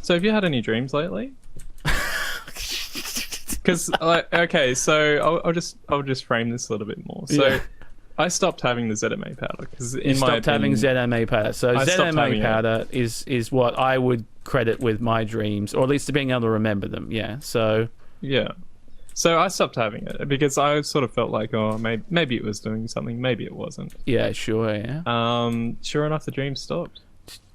So have you had any dreams lately? Because okay, so I'll just frame this a little bit more. So Yeah. I stopped having the ZMA powder because You stopped having ZMA powder. So I stopped ZMA having it. powder is what I would credit with my dreams, or at least to being able to remember them. Yeah. So Yeah. So I stopped having it because I sort of felt like, oh, maybe it was doing something, maybe it wasn't. yeah, sure, yeah. Sure enough, the dream stopped.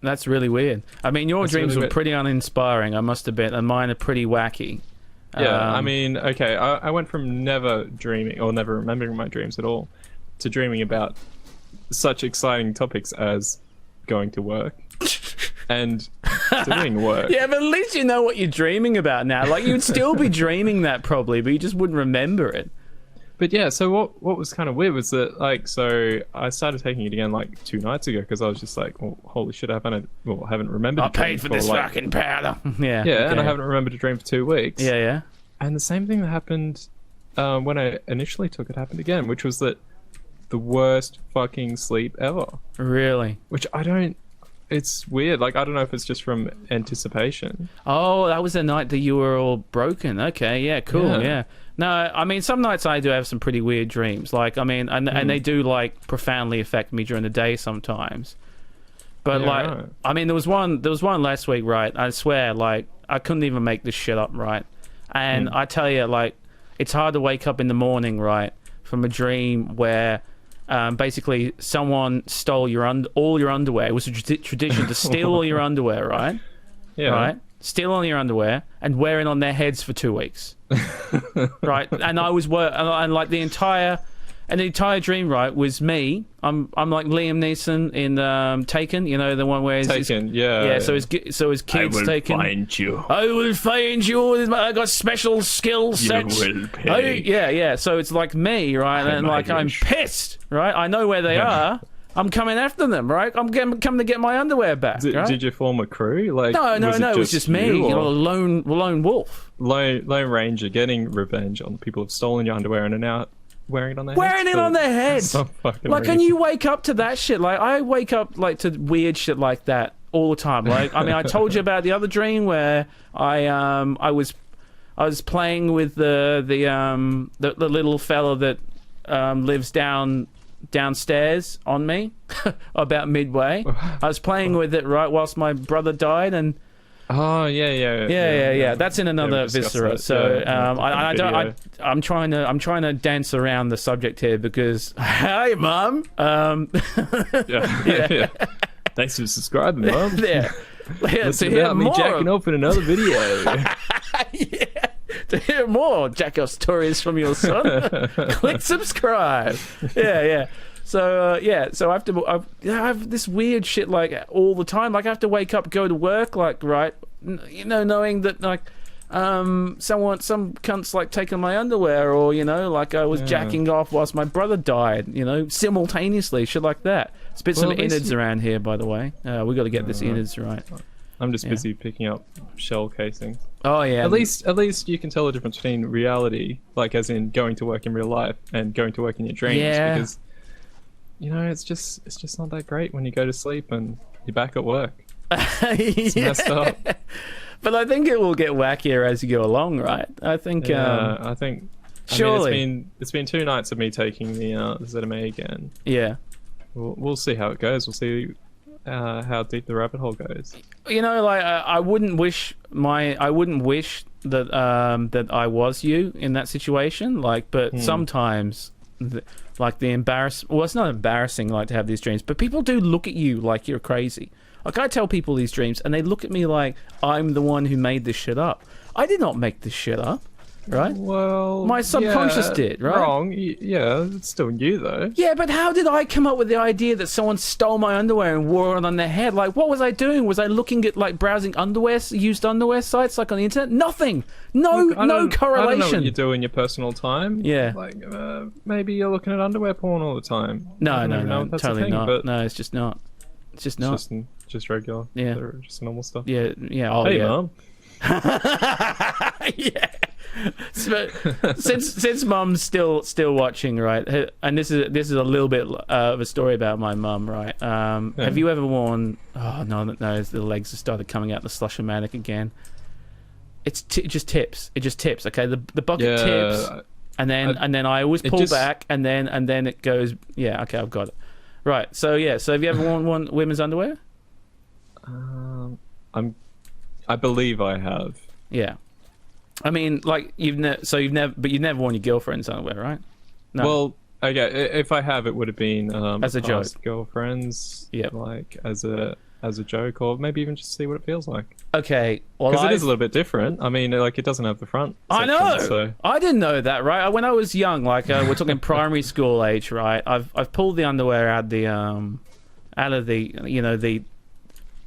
That's really weird. I mean, your That's dreams really were weird. pretty uninspiring, I must admit, and mine are pretty wacky. Yeah, I mean, okay, I went from never dreaming or never remembering my dreams at all to dreaming about such exciting topics as going to work and doing work. Yeah, but at least you know what you're dreaming about now. Like, you'd still be dreaming that probably, but you just wouldn't remember it. But yeah, so what was kind of weird was that, like, so I started taking it again like 2 nights ago because I was just like, well, holy shit, I haven't remembered. I a dream paid for this like, fucking powder. Yeah. Yeah, and I okay. haven't remembered a dream for 2 weeks. Yeah, yeah. And the same thing that happened when I initially took it happened again, which was that the worst fucking sleep ever. Really? Which I don't. It's weird. Like, I don't know if it's just from anticipation. Oh, that was the night that you were all broken. Okay, yeah, cool, yeah. No, I mean, some nights I do have some pretty weird dreams. Like, I mean, and they do, like, profoundly affect me during the day sometimes. But, Yeah, like, right. I mean, there was one last week, right? I swear, like, I couldn't even make this shit up, right? And I tell you, like, it's hard to wake up in the morning, right, from a dream where basically someone stole all your underwear. It was a tradition to steal all your underwear, right? Yeah. Right? Steal all your underwear and wear it on their heads for 2 weeks. Right? And I was and like the entire dream, right, was me. I'm like Liam Neeson in Taken, you know, the one where Taken, yeah. so his kids Taken. Find you. I will find you. I got special skill sets. will pay. Yeah. So it's like me, right? And like I'm pissed, right? I know where they are. I'm coming after them, right? I'm coming to get my underwear back. Right? Did you form a crew? Like, No. It was just me, you, you know, or a lone wolf. Lone Ranger getting revenge on the people who've stolen your underwear and are now wearing it on their Wearing heads. it on their heads. Some fucking Like, reason. can you wake up to that shit? Like, I wake up like to weird shit like that all the time. Like, I mean, I told you about the other dream where I was playing with the little fella that lives downstairs on me about midway. I was playing with it right whilst my brother died, and Oh yeah. that's in another we discussed Viscera. that. So Yeah, I don't. video. I'm trying to dance around the subject here because hi, mum. Yeah. Thanks for subscribing, Mum. Yeah. Listen to hear about me more jacking off in another video. yeah. To hear more jack-off stories from your son, click subscribe. Yeah. So so I have this weird shit like all the time. Like I have to wake up, go to work, like right, you know, knowing that like some cunt's like taking my underwear, or you know, like I was jacking off whilst my brother died, you know, simultaneously, shit like that. Spit some Well, at least innards around here, by the way. We got to get this innards right. I'm just busy picking up shell casings. Oh yeah. At least you can tell the difference between reality, like as in going to work in real life, and going to work in your dreams. Yeah. Because you know, it's just not that great when you go to sleep and you're back at work. It's messed up. But I think it will get wackier as you go along, right? I think. I think. Surely. I mean, it's been 2 nights of me taking the ZMA again. Yeah. We'll see how it goes. We'll see how deep the rabbit hole goes. You know, like I wouldn't wish that that I was you in that situation. Like, but sometimes, like the well, it's not embarrassing like to have these dreams, but people do look at you like you're crazy. Like I tell people these dreams, and they look at me like I'm the one who made this shit up. I did not make this shit up. Right? Well, my subconscious did, right? Wrong. Yeah, it's still you though. Yeah, but how did I come up with the idea that someone stole my underwear and wore it on their head? Like, what was I doing? Was I looking at like browsing used underwear sites like on the internet? Nothing. No correlation. I don't know what you do in your personal time. Yeah. Like maybe you're looking at underwear porn all the time. No, I don't even know if that's a totally thing, not. but No, it's just not. It's just not. Just regular. Yeah. Just normal stuff. Yeah. Oh, Hey, yeah. Mom. Yeah. Since Mum's still watching, right? And this is a little bit of a story about my mum, right? Have you ever worn? Oh no, the legs have started coming out the slush-o-matic again. It just tips. It just tips. Okay, the bucket tips, and then I always pull back, and then it goes. Yeah, okay, I've got it. Right. So yeah. So have you ever worn women's underwear? I believe I have. Yeah. I mean, like you've never worn your girlfriend's underwear, right? No. Well, okay. If I have, it would have been as a joke. Girlfriends. Yeah. Like as a joke, or maybe even just see what it feels like. Okay. Well, because it is a little bit different. I mean, like it doesn't have the front. I section, know. So. I didn't know that, right? When I was young, like we're talking primary school age, right? I've pulled the underwear out of the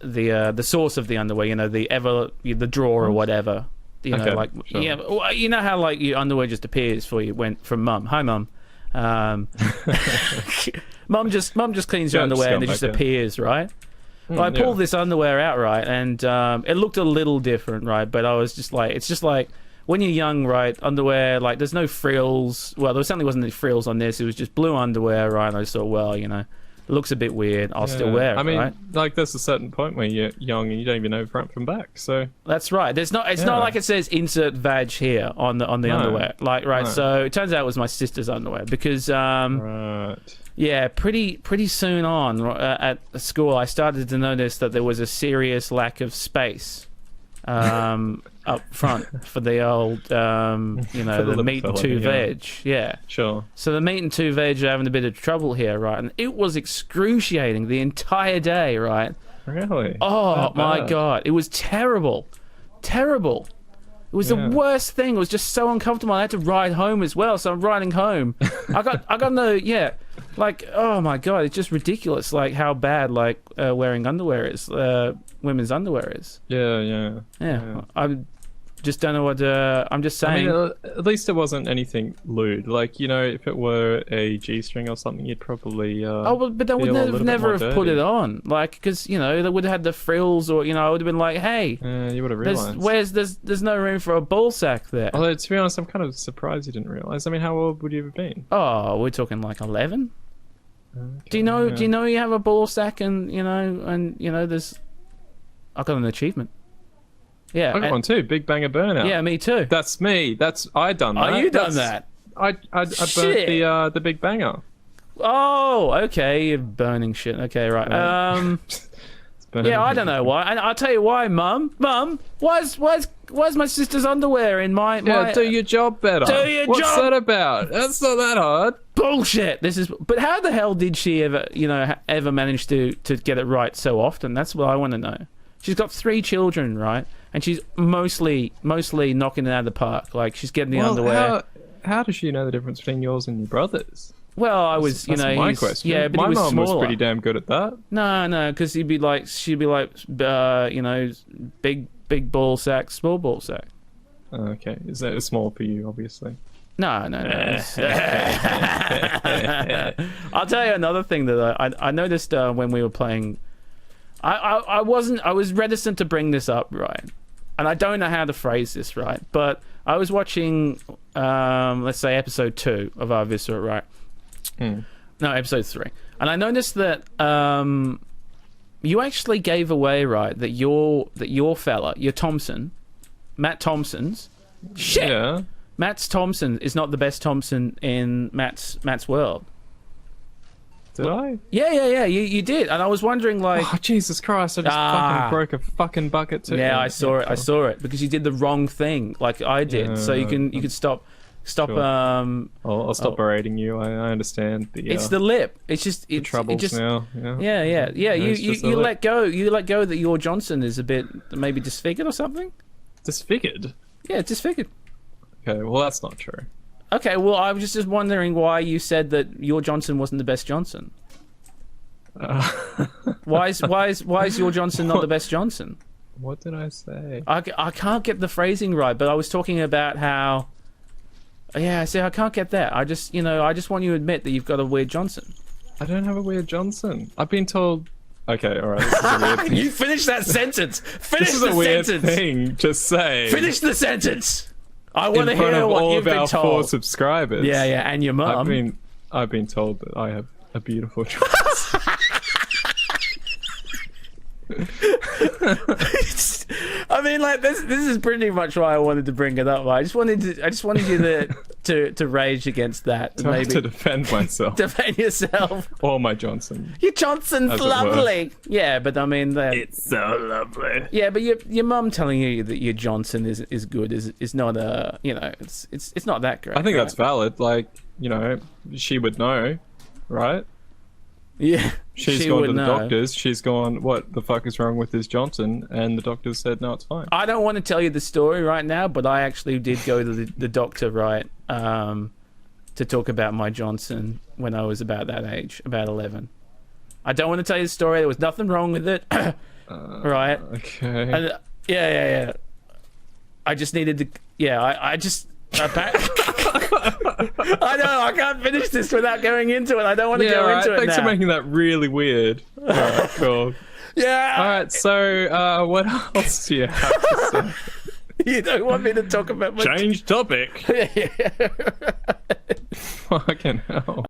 the source of the underwear, the drawer or whatever. Sure. Yeah, well, you know how like your underwear just appears for you from Mum. Hi, Mum. Mum just cleans your underwear and it just appears, right? Well, I pulled this underwear out, right, and it looked a little different, right? But I was just like, it's just like when you're young, right? Underwear, like there's no frills. Well, there certainly wasn't any frills on this. It was just blue underwear, right? And I just thought, well, it looks a bit weird. I'll still wear it. I mean, right? Like there's a certain point where you're young and you don't even know front from back. So that's right. It's not like it says insert vag here on the underwear. Like right. No. So it turns out it was my sister's underwear because right. Yeah, pretty soon on at school, I started to notice that there was a serious lack of space up front for the old, the meat and two veg. Yeah. Sure. So the meat and two veg are having a bit of trouble here, right? And it was excruciating the entire day, right? Really? Oh, my God. It was terrible. Terrible. It was the worst thing. It was just so uncomfortable. I had to ride home as well. So I'm riding home. I got no, like, oh my God, it's just ridiculous. Like how bad, like wearing underwear is, women's underwear is. Yeah. I just don't know what, I'm just saying. I mean, at least it wasn't anything lewd. Like, if it were a G-string or something, you'd probably, but they would never have put it on. Like, because, they would have had the frills or, I would have been like, hey, you would have realized. There's no room for a ball sack there. Although, to be honest, I'm kind of surprised you didn't realize. I mean, how old would you have been? Oh, we're talking like 11. Okay, do you know you have a ball sack and, there's, I got an achievement. Yeah, I got one too. Big banger burnout. Yeah, me too. That's me. I done that. Oh, you done that? I burnt the big banger. Oh, okay. You're burning shit. Okay, right. Yeah, I don't know why. And I'll tell you why, Mum. Mum, why's my sister's underwear in my? Yeah, do your job better. What's that about? That's not that hard. Bullshit. But how the hell did she ever manage to get it right so often? That's what I want to know. She's got 3 children, right? And she's mostly knocking it out of the park. Like she's getting the underwear. How does she know the difference between yours and your brother's? Well, I was, that's my question. Yeah, but my he was mum smaller. was pretty damn good at that. No, because she'd be like, big ball sack, small ball sack. Okay, is that small for you, obviously? No. I'll tell you another thing that I noticed when we were playing. I was reticent to bring this up, right? And I don't know how to phrase this, right? But I was watching, let's say, episode 2 of our Viscera, right? No, episode 3. And I noticed that you actually gave away, right, that your fella, your Thompson, Matt Thompson's, shit! Yeah. Matt's Thompson is not the best Thompson in Matt's world. Did I? Yeah, you did. And I was wondering, like... Oh, Jesus Christ, I just fucking broke a fucking bucket too. Yeah, I saw it, because you did the wrong thing, like I did. So you could stop... Sure. I'll stop berating you. I understand the... it's the lip. It's just... the troubles now. Yeah. You let go. You let go that your Johnson is a bit maybe disfigured or something? Disfigured? Yeah, disfigured. Okay, well, that's not true. Okay, well, I was just wondering why you said that your Johnson wasn't the best Johnson. Why is your Johnson not the best Johnson? What did I say? I can't get the phrasing right, but I was talking about how... Yeah, I see. I can't get that. I just want you to admit that you've got a weird Johnson. I don't have a weird Johnson. I've been told... Okay, all right. This is a weird thing. You finish that sentence. Finish this is the a weird sentence. thing to say. Finish the sentence. I want to in front hear of what all you've of been our 4 told. subscribers. Yeah, yeah, and your mum. I've been told that I have a beautiful choice. I mean, like this is pretty much why I wanted to bring it up. I just wanted you to rage against that. So I have to defend myself. defend yourself. Or my Johnson. Your Johnson's As it were. lovely. Yeah, but I mean, It's so lovely. yeah, but your mum telling you that your Johnson is good is not a, you know, it's not that great. I think right? that's valid. Like, you know, she would know, right? Yeah, She's she gone would to the know. doctors. She's gone, what the fuck is wrong with this Johnson? And the doctors said, no, it's fine. I don't want to tell you the story right now, but I actually did go to the doctor, right, to talk about my Johnson when I was about that age, about 11. I don't want to tell you the story. There was nothing wrong with it, right? Okay. And, yeah. I just needed to. Yeah, I just. I know I can't finish this without going into it. I don't want to go into it Thanks now. for making that really weird. Alright, cool. Yeah. Alright, so what else do you have to say? You don't want me to talk about my Change topic. Fucking hell.